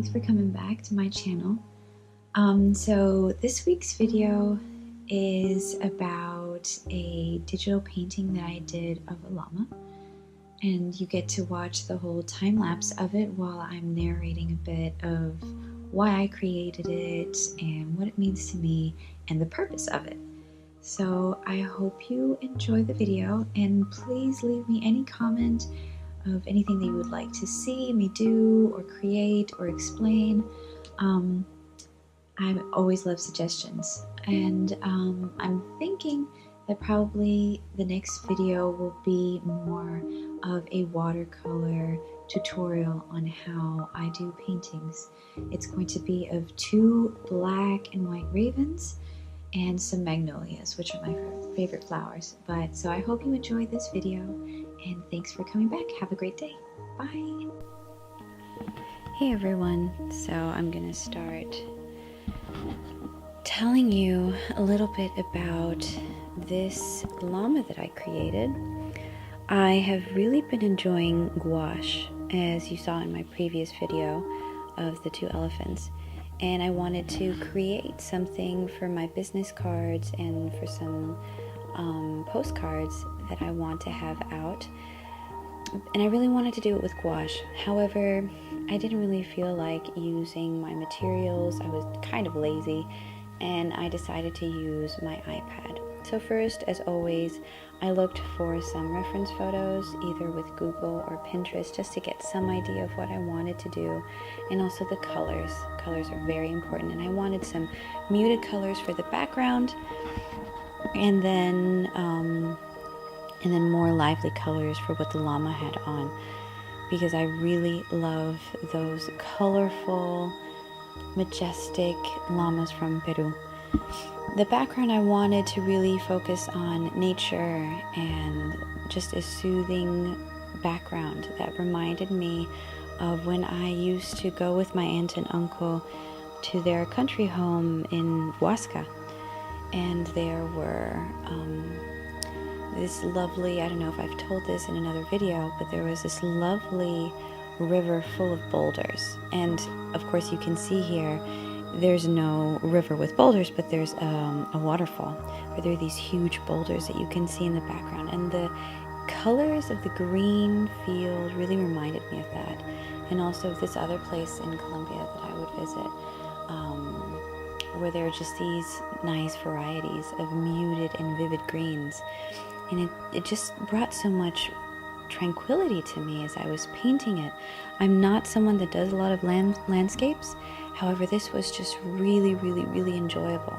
thanks for coming back to my channel. So this week's video is about a digital painting that I did of a llama, and you get to watch the whole time lapse of it while I'm narrating a bit of why I created it and what it means to me and the purpose of it. So I hope you enjoy the video, and please leave me any comment of anything that you would like to see me do or create or explain. I always love suggestions, and I'm thinking that probably the next video will be more of a watercolor tutorial on how I do paintings. It's going to be of 2 black and white ravens and some magnolias, which are my favorite flowers. So I hope you enjoyed this video, and thanks for coming back. Have a great day. Bye. Hey everyone, so I'm gonna start telling you a little bit about this llama that I created. I have really been enjoying gouache, as you saw in my previous video of the 2 elephants, and I wanted to create something for my business cards and for some postcards that I want to have out, and I really wanted to do it with gouache. However, I didn't really feel like using my materials. I was kind of lazy, and I decided to use my iPad. So first, as always, I looked for some reference photos, either with Google or Pinterest, just to get some idea of what I wanted to do, and also the colors. Colors are very important, and I wanted some muted colors for the background, and then more lively colors for what the llama had on, because I really love those colorful, majestic llamas from Peru. The background, I wanted to really focus on nature and just a soothing background that reminded me of when I used to go with my aunt and uncle to their country home in Huasca, and there were this lovely, I don't know if I've told this in another video, but there was this lovely river full of boulders. And of course you can see here, there's no river with boulders, but there's a waterfall where there are these huge boulders that you can see in the background. And the colors of the green field really reminded me of that. And also this other place in Colombia that I would visit, where there are just these nice varieties of muted and vivid greens. And it just brought so much tranquility to me as I was painting it. I'm not someone that does a lot of landscapes. However, this was just really, really, really enjoyable.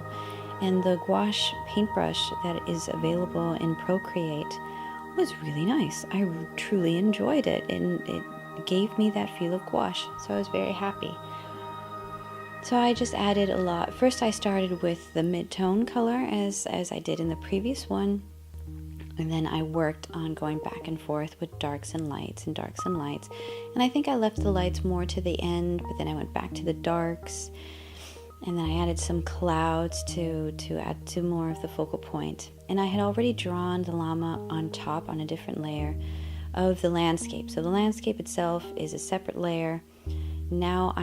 And the gouache paintbrush that is available in Procreate was really nice. I truly enjoyed it, and it gave me that feel of gouache, so I was very happy. So I just added a lot. First I started with the mid-tone color as I did in the previous one. And then I worked on going back and forth with darks and lights and darks and lights. And I think I left the lights more to the end, but then I went back to the darks. And then I added some clouds to add to more of the focal point. And I had already drawn the llama on top on a different layer of the landscape. So the landscape itself is a separate layer. Now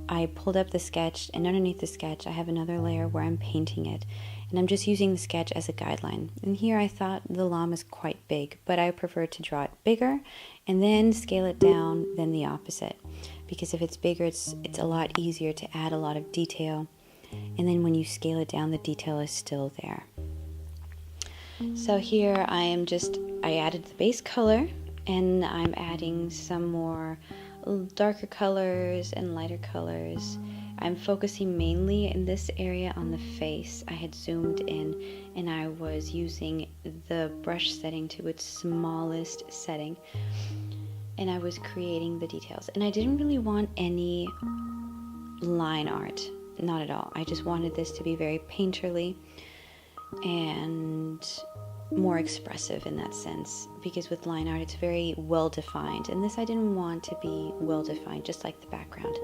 I pulled up the sketch, and underneath the sketch I have another layer where I'm painting it. And I'm just using the sketch as a guideline. And here I thought the llama is quite big, but I prefer to draw it bigger and then scale it down than the opposite. Because if it's bigger, it's a lot easier to add a lot of detail. And then when you scale it down, the detail is still there. So here I added the base color, and I'm adding some more darker colors and lighter colors. I'm focusing mainly in this area on the face. I had zoomed in, and I was using the brush setting to its smallest setting, and I was creating the details. And I didn't really want any line art, not at all. I just wanted this to be very painterly and more expressive in that sense, because with line art it's very well defined, and this I didn't want to be well defined, just like the background.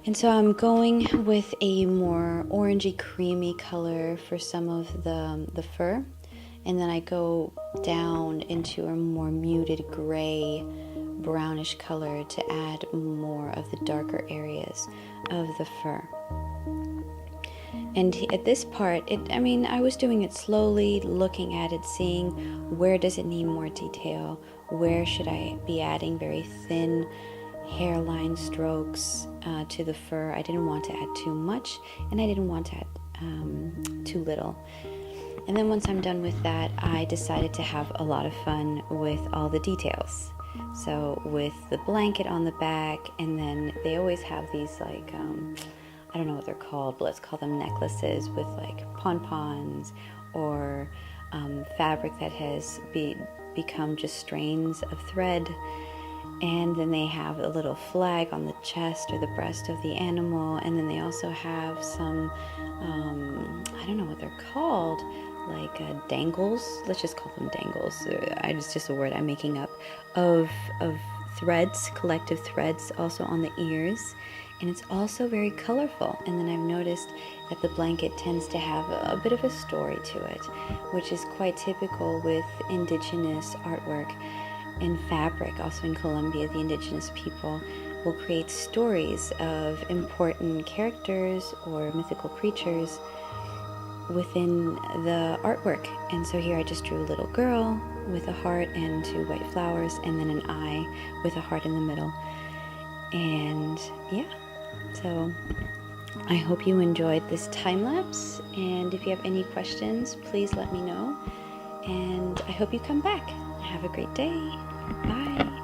And so I'm going with a more orangey creamy color for some of the fur, and then I go down into a more muted gray brownish color to add more of the darker areas of the fur. And at this part, I was doing it slowly, looking at it, seeing where does it need more detail, where should I be adding very thin hairline strokes to the fur. I didn't want to add too much, and I didn't want to add too little. And then once I'm done with that, I decided to have a lot of fun with all the details. So with the blanket on the back, and then they always have these like, I don't know what they're called, but let's call them necklaces with like pom-poms or fabric that has become just strands of thread. And then they have a little flag on the chest or the breast of the animal. And then they also have some, I don't know what they're called, like dangles. Let's just call them dangles. It's just a word I'm making up, of threads, collective threads, also on the ears. And it's also very colorful. And then I've noticed that the blanket tends to have a bit of a story to it, which is quite typical with indigenous artwork and fabric. Also in Colombia, the indigenous people will create stories of important characters or mythical creatures within the artwork. And so here I just drew a little girl with a heart and 2 white flowers, and then an eye with a heart in the middle. And yeah, so I hope you enjoyed this time lapse, and if you have any questions, please let me know, and I hope you come back. Have a great day. Bye.